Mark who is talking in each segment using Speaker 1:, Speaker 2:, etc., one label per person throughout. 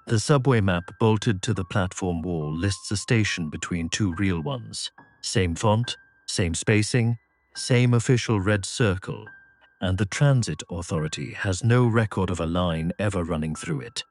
Speaker 1: The subway map bolted to the platform wall lists a station between two real ones. Same font, same spacing, same official red circle, and the transit authority has no record of a line ever running through it.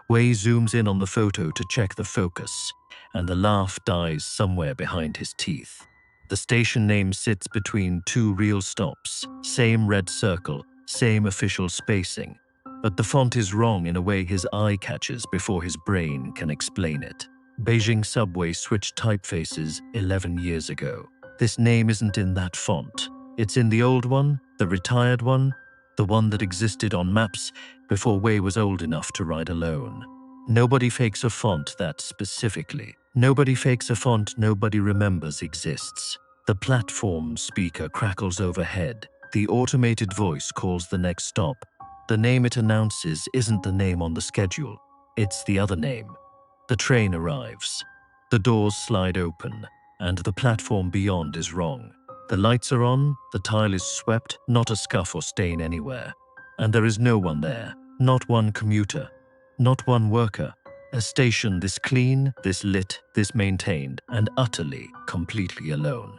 Speaker 1: Wei zooms in on the photo to check the focus, and the laugh dies somewhere behind his teeth. The station name sits between two real stops, same red circle, same official spacing, but the font is wrong in a way his eye catches before his brain can explain it. Beijing Subway switched typefaces 11 years ago. This name isn't in that font. It's in the old one, the retired one, the one that existed on maps before Wei was old enough to ride alone. Nobody fakes a font that specifically. Nobody fakes a font nobody remembers exists. The platform speaker crackles overhead. The automated voice calls the next stop. The name it announces isn't the name on the schedule. It's the other name. The train arrives. The doors slide open, and the platform beyond is wrong. The lights are on, the tile is swept, not a scuff or stain anywhere. And there is no one there, not one commuter, not one worker. A station this clean, this lit, this maintained, and utterly, completely alone.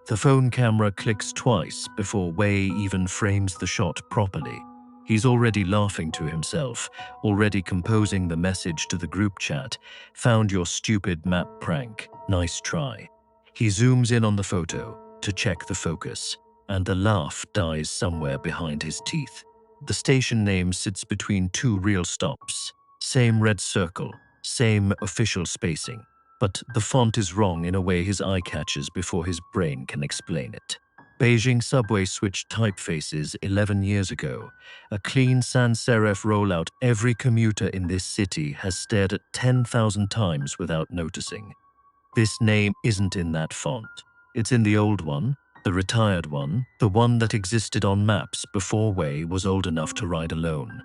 Speaker 1: The phone camera clicks twice before Wei even frames the shot properly. He's already laughing to himself, already composing the message to the group chat. Found your stupid map prank. Nice try. He zooms in on the photo to check the focus, and the laugh dies somewhere behind his teeth. The station name sits between two real stops. Same red circle, same official spacing, but the font is wrong in a way his eye catches before his brain can explain it. Beijing Subway switched typefaces 11 years ago. A clean sans serif rollout every commuter in this city has stared at 10,000 times without noticing. This name isn't in that font. It's in the old one, the retired one, the one that existed on maps before Wei was old enough to ride alone.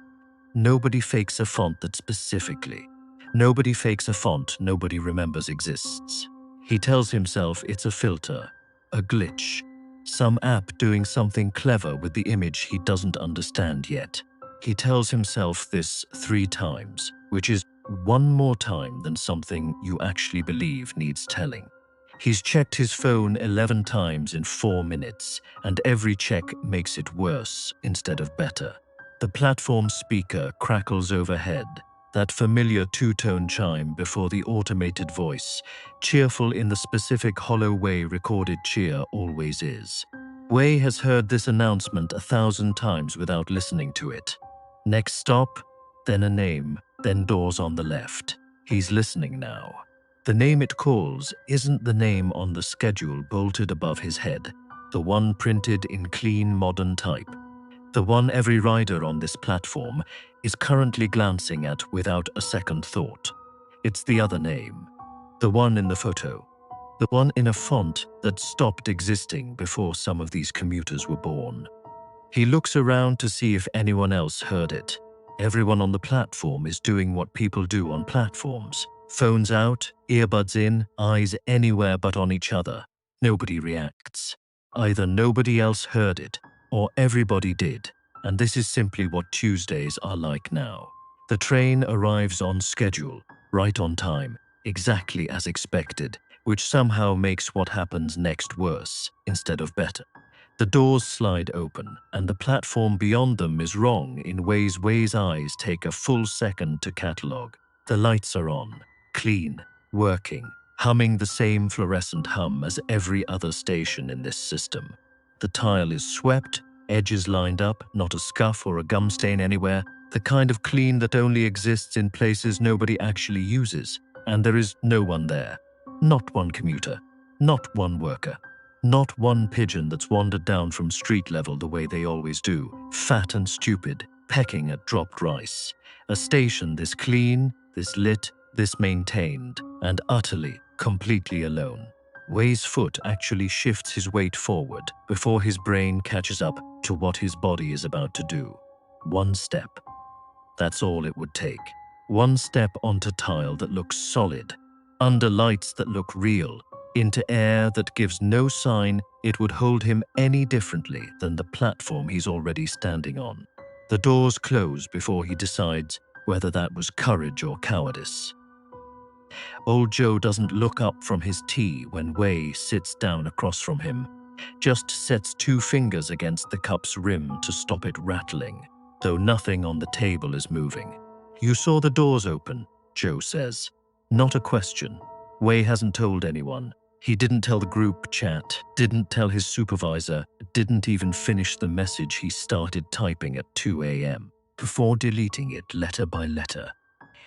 Speaker 1: Nobody fakes a font that specifically. Nobody fakes a font nobody remembers exists. He tells himself it's a filter, a glitch, some app doing something clever with the image he doesn't understand yet. He tells himself this 3 times, which is one more time than something you actually believe needs telling. He's checked his phone 11 times in 4 minutes, and every check makes it worse instead of better. The platform speaker crackles overhead, that familiar two-tone chime before the automated voice, cheerful in the specific hollow way recorded cheer always is. Wei has heard this announcement 1,000 times without listening to it. Next stop, then a name, then doors on the left. He's listening now. The name it calls isn't the name on the schedule bolted above his head, the one printed in clean modern type. The one every rider on this platform is currently glancing at without a second thought. It's the other name, the one in the photo, the one in a font that stopped existing before some of these commuters were born. He looks around to see if anyone else heard it. Everyone on the platform is doing what people do on platforms. Phones out, earbuds in, eyes anywhere but on each other. Nobody reacts. Either nobody else heard it, or everybody did, and this is simply what Tuesdays are like now. The train arrives on schedule, right on time, exactly as expected, which somehow makes what happens next worse instead of better. The doors slide open, and the platform beyond them is wrong in ways Wei's eyes take a full second to catalogue. The lights are on, clean, working, humming the same fluorescent hum as every other station in this system. The tile is swept, edges lined up, not a scuff or a gum stain anywhere, the kind of clean that only exists in places nobody actually uses, and there is no one there. Not one commuter, not one worker, not one pigeon that's wandered down from street level the way they always do, fat and stupid, pecking at dropped rice. A station this clean, this lit, this maintained, and utterly, completely alone. Wei's foot actually shifts his weight forward before his brain catches up to what his body is about to do. One step. That's all it would take. One step onto tile that looks solid, under lights that look real, into air that gives no sign it would hold him any differently than the platform he's already standing on. The doors close before he decides whether that was courage or cowardice. Old Joe doesn't look up from his tea when Wei sits down across from him, just sets 2 fingers against the cup's rim to stop it rattling, though nothing on the table is moving. "You saw the doors open," Joe says. Not a question. Wei hasn't told anyone. He didn't tell the group chat, didn't tell his supervisor, didn't even finish the message he started typing at 2 a.m. before deleting it letter by letter.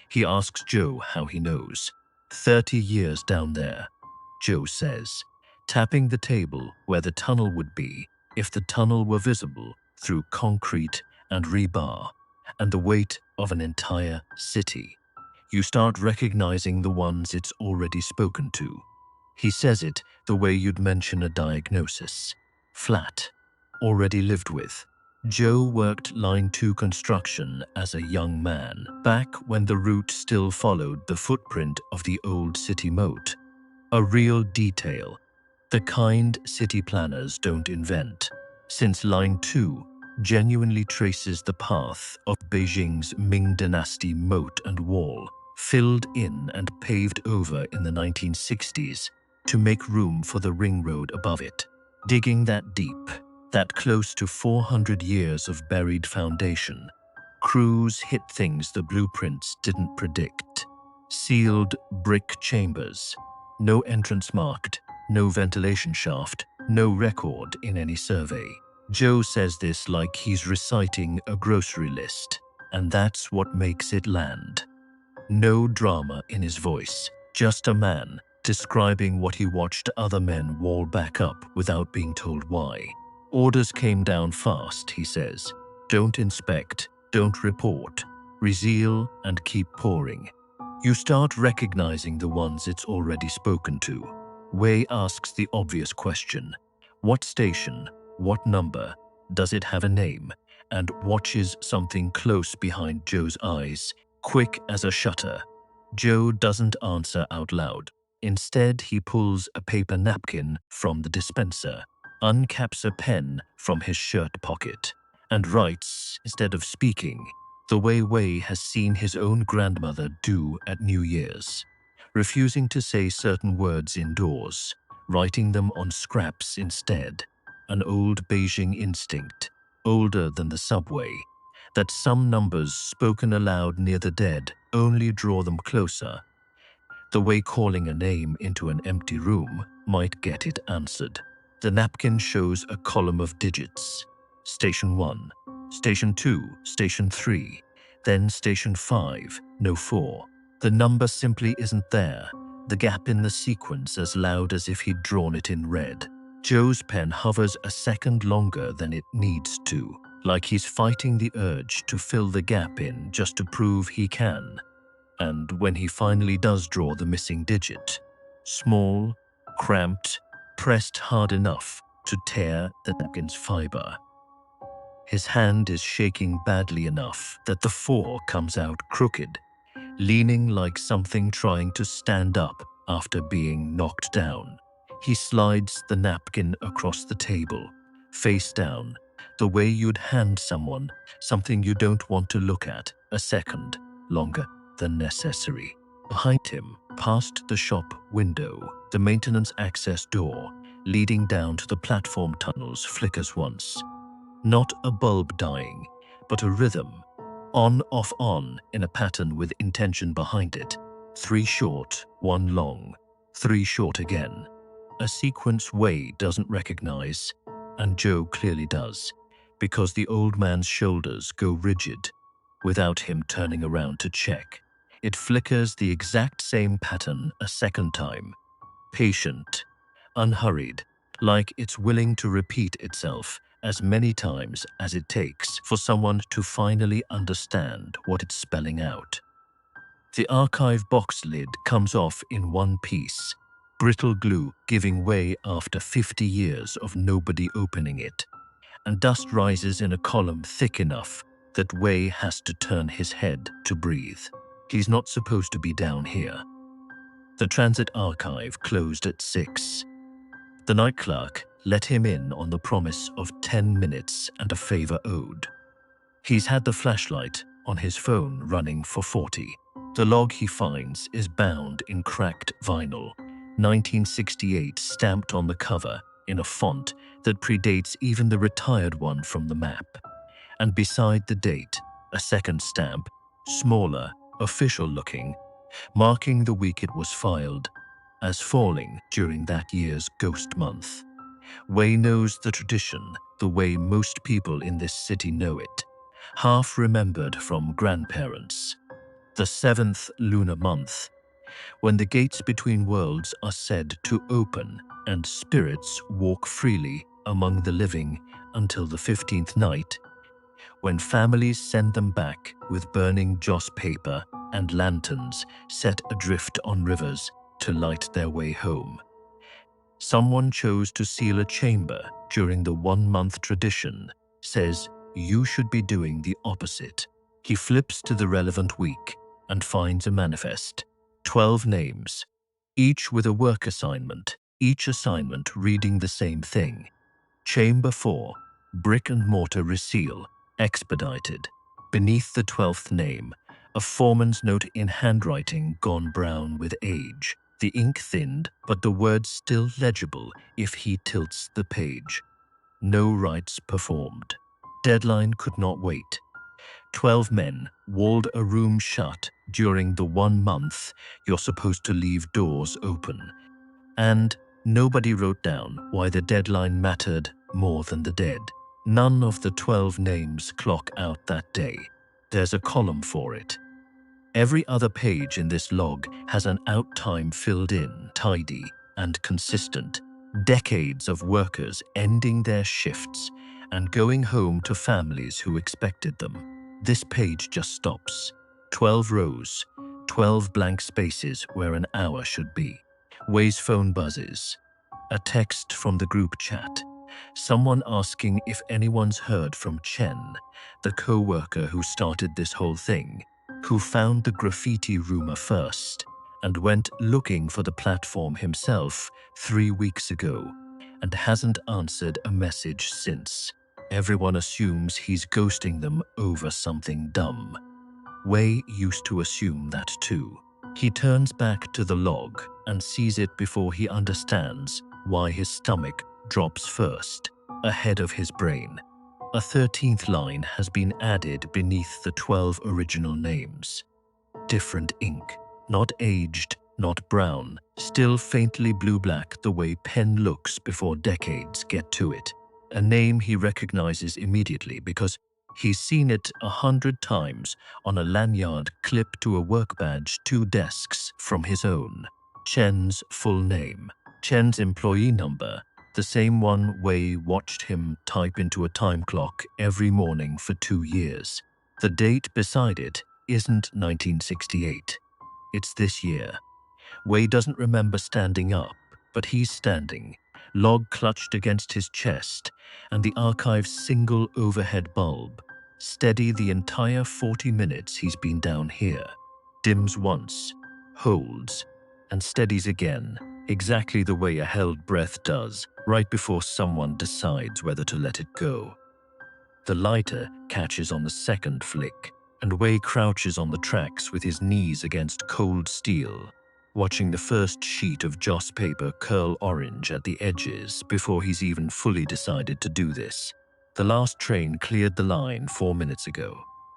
Speaker 1: He asks Joe how he knows. 30 years down there, Joe says, tapping the table where the tunnel would be if the tunnel were visible through concrete and rebar and the weight of an entire city. You start recognizing the ones it's already spoken to. He says it the way you'd mention a diagnosis. Flat. Already lived with. Joe worked Line 2 construction as a young man, back when the route still followed the footprint of the old city moat. A real detail, the kind city planners don't invent, since Line 2 genuinely traces the path of Beijing's Ming Dynasty moat and wall, filled in and paved over in the 1960s to make room for the ring road above it. Digging that deep, that close to 400 years of buried foundation, crews hit things the blueprints didn't predict. Sealed brick chambers, no entrance marked, no ventilation shaft, no record in any survey. Joe says this like he's reciting a grocery list, and that's what makes it land. No drama in his voice, just a man describing what he watched other men wall back up without being told why. Orders came down fast, he says. Don't inspect, don't report, reseal and keep pouring. You start recognizing the ones it's already spoken to. Wei asks the obvious question. What station, what number, does it have a name? And watches something close behind Joe's eyes, quick as a shutter. Joe doesn't answer out loud. Instead, he pulls a paper napkin from the dispenser, uncaps a pen from his shirt pocket, and writes instead of speaking, the way Wei has seen his own grandmother do at New Year's, refusing to say certain words indoors, writing them on scraps instead. An old Beijing instinct, older than the subway, that some numbers spoken aloud near the dead only draw them closer. The way calling a name into an empty room might get it answered. The napkin shows a column of digits. Station 1, Station 2, Station 3, then Station 5, no 4. The number simply isn't there, the gap in the sequence as loud as if he'd drawn it in red. Joe's pen hovers a second longer than it needs to, like he's fighting the urge to fill the gap in just to prove he can. And when he finally does draw the missing digit, small, cramped, pressed hard enough to tear the napkin's fiber. His hand is shaking badly enough that the 4 comes out crooked, leaning like something trying to stand up after being knocked down. He slides the napkin across the table, face down, the way you'd hand someone something you don't want to look at a second longer than necessary. Behind him, past the shop window, the maintenance access door leading down to the platform tunnels flickers once. Not a bulb dying, but a rhythm. On, off, on, in a pattern with intention behind it. 3 short, 1 long, 3 short again. A sequence Wei doesn't recognize, and Joe clearly does, because the old man's shoulders go rigid, without him turning around to check. It flickers the exact same pattern a second time. Patient, unhurried, like it's willing to repeat itself as many times as it takes for someone to finally understand what it's spelling out. The archive box lid comes off in one piece, brittle glue giving way after 50 years of nobody opening it, and dust rises in a column thick enough that Wei has to turn his head to breathe. He's not supposed to be down here. The transit archive closed at 6. The night clerk let him in on the promise of 10 minutes and a favor owed. He's had the flashlight on his phone running for 40. The log he finds is bound in cracked vinyl, 1968 stamped on the cover in a font that predates even the retired one from the map. And beside the date, a second stamp, smaller, official-looking, marking the week it was filed as falling during that year's ghost month. Wei knows the tradition the way most people in this city know it, half remembered from grandparents. The 7th lunar month, when the gates between worlds are said to open and spirits walk freely among the living until the 15th night, when families send them back with burning joss paper and lanterns set adrift on rivers to light their way home. Someone chose to seal a chamber during the 1-month tradition, says you should be doing the opposite. He flips to the relevant week and finds a manifest. 12 names, each with a work assignment, each assignment reading the same thing. Chamber 4, brick and mortar reseal, expedited. Beneath the 12th name, a foreman's note in handwriting gone brown with age. The ink thinned, but the words still legible if he tilts the page. No rites performed. Deadline could not wait. 12 men walled a room shut during the 1 month you're supposed to leave doors open. And nobody wrote down why the deadline mattered more than the dead. None of the 12 names clock out that day. There's a column for it. Every other page in this log has an out time filled in, tidy and consistent. Decades of workers ending their shifts and going home to families who expected them. This page just stops. 12 rows, 12 blank spaces where an hour should be. Wei's phone buzzes. A text from the group chat. Someone asking if anyone's heard from Chen, the co-worker who started this whole thing, who found the graffiti rumor first and went looking for the platform himself 3 weeks ago and hasn't answered a message since. Everyone assumes he's ghosting them over something dumb. Wei used to assume that too. He turns back to the log and sees it before he understands why his stomach drops first, ahead of his brain. A 13th line has been added beneath the 12 original names. Different ink, not aged, not brown, still faintly blue-black the way pen looks before decades get to it. A name he recognizes immediately because he's seen it 100 times on a lanyard clipped to a work badge 2 desks from his own. Chen's full name, Chen's employee number, the same one Wei watched him type into a time clock every morning for 2 years. The date beside it isn't 1968. It's this year. Wei doesn't remember standing up, but he's standing, log clutched against his chest, and the archive's single overhead bulb, steady the entire 40 minutes he's been down here. Dims once, holds, and steadies again, exactly the way a held breath does, right before someone decides whether to let it go. The lighter catches on the second flick, and Wei crouches on the tracks with his knees against cold steel, watching the first sheet of joss paper curl orange at the edges before he's even fully decided to do this. The last train cleared the line 4 minutes ago.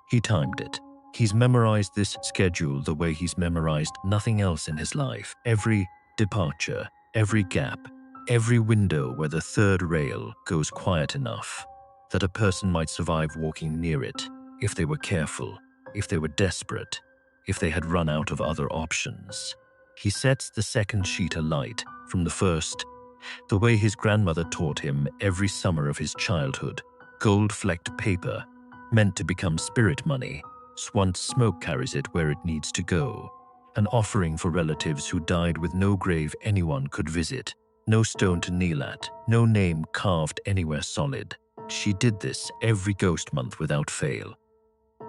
Speaker 1: He timed it. He's memorized this schedule the way he's memorized nothing else in his life. Every departure, every gap, every window where the third rail goes quiet enough that a person might survive walking near it if they were careful, if they were desperate, if they had run out of other options. He sets the second sheet alight from the first, the way his grandmother taught him every summer of his childhood. Gold-flecked paper, meant to become spirit money, once smoke carries it where it needs to go. An offering for relatives who died with no grave anyone could visit, no stone to kneel at, no name carved anywhere solid. She did this every ghost month without fail,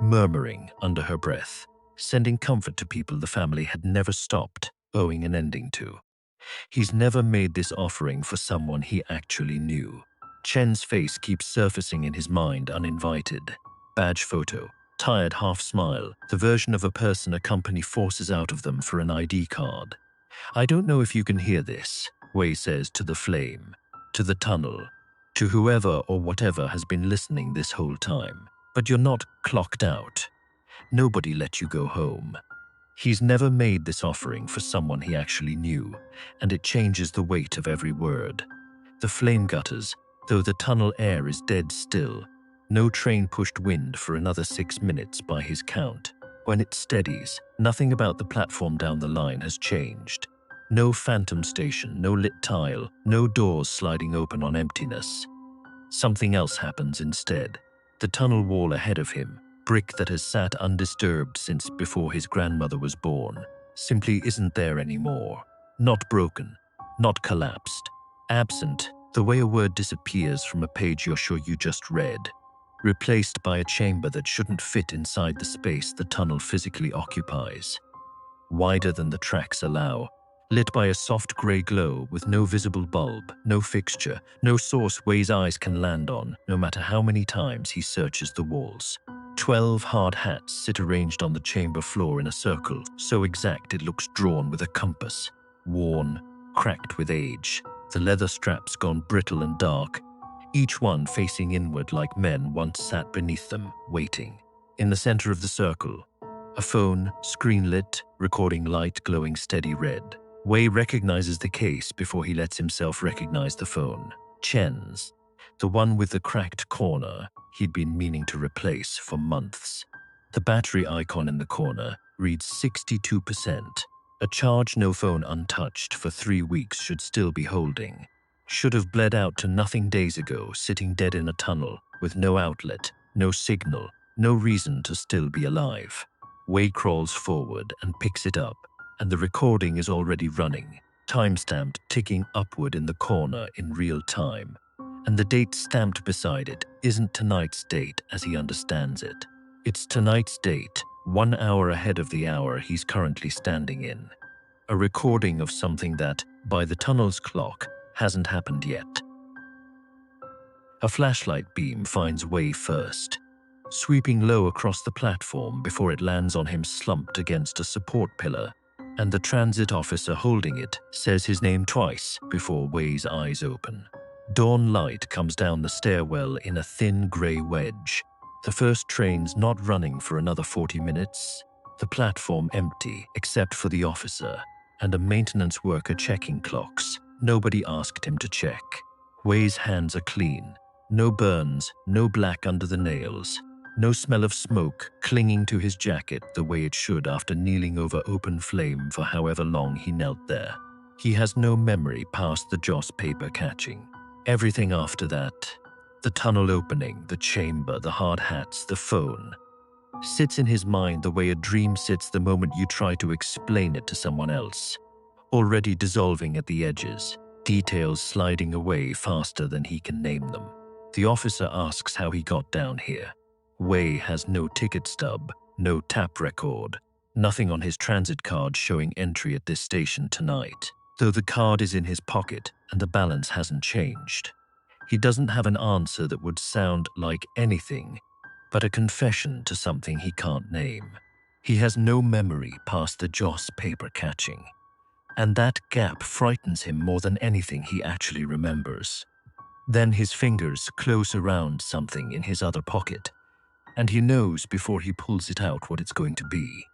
Speaker 1: murmuring under her breath, sending comfort to people the family had never stopped owing an ending to. He's never made this offering for someone he actually knew. Chen's face keeps surfacing in his mind uninvited. Badge photo. Tired half smile. The version of a person a company forces out of them for an ID card. I don't know if you can hear this, Wei says to the flame, to the tunnel, to whoever or whatever has been listening this whole time. But you're not clocked out. Nobody let you go home. He's never made this offering for someone he actually knew, and it changes the weight of every word. The flame gutters, though the tunnel air is dead still. No train pushed wind for another 6 minutes by his count. When it steadies, nothing about the platform down the line has changed. No phantom station, no lit tile, no doors sliding open on emptiness. Something else happens instead. The tunnel wall ahead of him, brick that has sat undisturbed since before his grandmother was born, simply isn't there anymore. Not broken, not collapsed. Absent, the way a word disappears from a page you're sure you just read. Replaced by a chamber that shouldn't fit inside the space the tunnel physically occupies. Wider than the tracks allow, lit by a soft grey glow with no visible bulb, no fixture, no source Wei's eyes can land on, no matter how many times he searches the walls. 12 hard hats sit arranged on the chamber floor in a circle, so exact it looks drawn with a compass. Worn, cracked with age, the leather straps gone brittle and dark, each one facing inward like men once sat beneath them, waiting. In the center of the circle, a phone, screen lit, recording light glowing steady red. Wei recognizes the case before he lets himself recognize the phone. Chen's, the one with the cracked corner he'd been meaning to replace for months. The battery icon in the corner reads 62%. A charge no phone untouched for 3 weeks should still be holding. Should have bled out to nothing days ago, sitting dead in a tunnel with no outlet, no signal, no reason to still be alive. Wei crawls forward and picks it up, and the recording is already running, timestamped ticking upward in the corner in real time. And the date stamped beside it isn't tonight's date as he understands it. It's tonight's date, 1 hour ahead of the hour he's currently standing in. A recording of something that, by the tunnel's clock, hasn't happened yet. A flashlight beam finds Wei first, sweeping low across the platform before it lands on him slumped against a support pillar, and the transit officer holding it says his name twice before Wei's eyes open. Dawn light comes down the stairwell in a thin grey wedge. The first train's not running for another 40 minutes. The platform empty except for the officer and a maintenance worker checking clocks. Nobody asked him to check. Wei's hands are clean. No burns, no black under the nails. No smell of smoke clinging to his jacket the way it should after kneeling over open flame for however long he knelt there. He has no memory past the joss paper catching. Everything after that, the tunnel opening, the chamber, the hard hats, the phone, sits in his mind the way a dream sits the moment you try to explain it to someone else. Already dissolving at the edges, details sliding away faster than he can name them. The officer asks how he got down here. Wei has no ticket stub, no tap record, nothing on his transit card showing entry at this station tonight, though the card is in his pocket and the balance hasn't changed. He doesn't have an answer that would sound like anything but a confession to something he can't name. He has no memory past the joss paper catching, and that gap frightens him more than anything he actually remembers. Then his fingers close around something in his other pocket, and he knows before he pulls it out what it's going to be.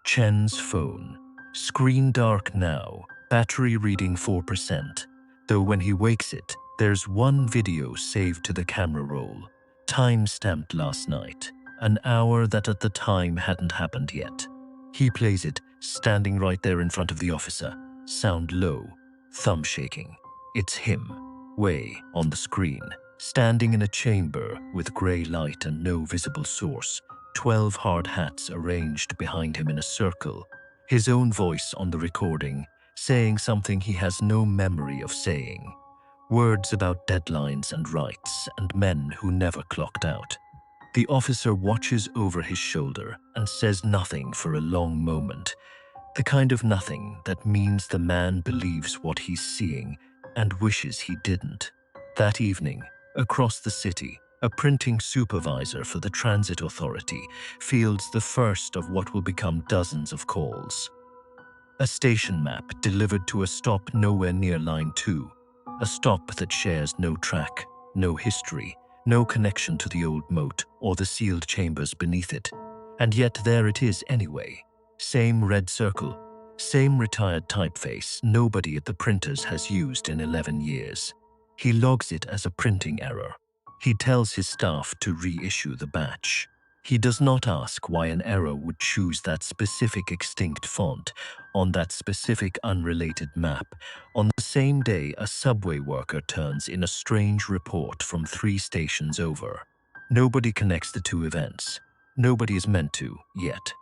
Speaker 1: Chen's phone. Screen dark now, battery reading 4%, though when he wakes it, there's one video saved to the camera roll, time-stamped last night, an hour that at the time hadn't happened yet. He plays it, standing right there in front of the officer, sound low, thumb shaking. It's him, Wei, on the screen, standing in a chamber with grey light and no visible source, 12 hard hats arranged behind him in a circle, his own voice on the recording, saying something he has no memory of saying. Words about deadlines and rights and men who never clocked out. The officer watches over his shoulder and says nothing for a long moment, the kind of nothing that means the man believes what he's seeing and wishes he didn't. That evening, across the city, A printing supervisor for the transit authority fields the first of what will become dozens of calls. A station map delivered to a stop nowhere near line 2, a stop that shares no track, no history, no connection to the old moat or the sealed chambers beneath it. And yet there it is anyway. Same red circle, same retired typeface nobody at the printers has used in 11 years. He logs it as a printing error. He tells his staff to reissue the batch. He does not ask why an error would choose that specific extinct font on that specific unrelated map on the same day a subway worker turns in a strange report from 3 stations over. Nobody connects the two events. Nobody is meant to, yet.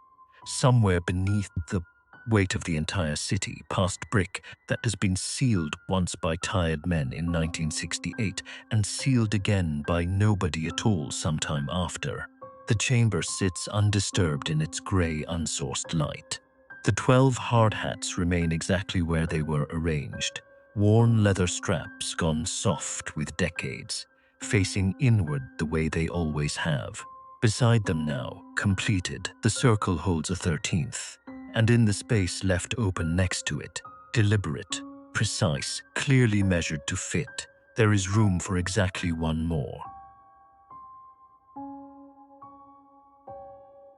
Speaker 1: Somewhere beneath the weight of the entire city, past brick that has been sealed once by tired men in 1968 and sealed again by nobody at all sometime after. The chamber sits undisturbed in its grey, unsourced light. The 12 hard hats remain exactly where they were arranged, worn leather straps gone soft with decades, facing inward the way they always have. Beside them now, completed, the circle holds a 13th, and in the space left open next to it, deliberate, precise, clearly measured to fit, there is room for exactly one more.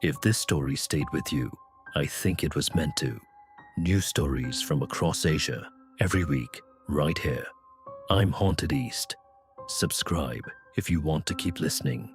Speaker 1: If this story stayed with you, I think it was meant to. New stories from across Asia, every week, right here. I'm Haunted East. Subscribe if you want to keep listening.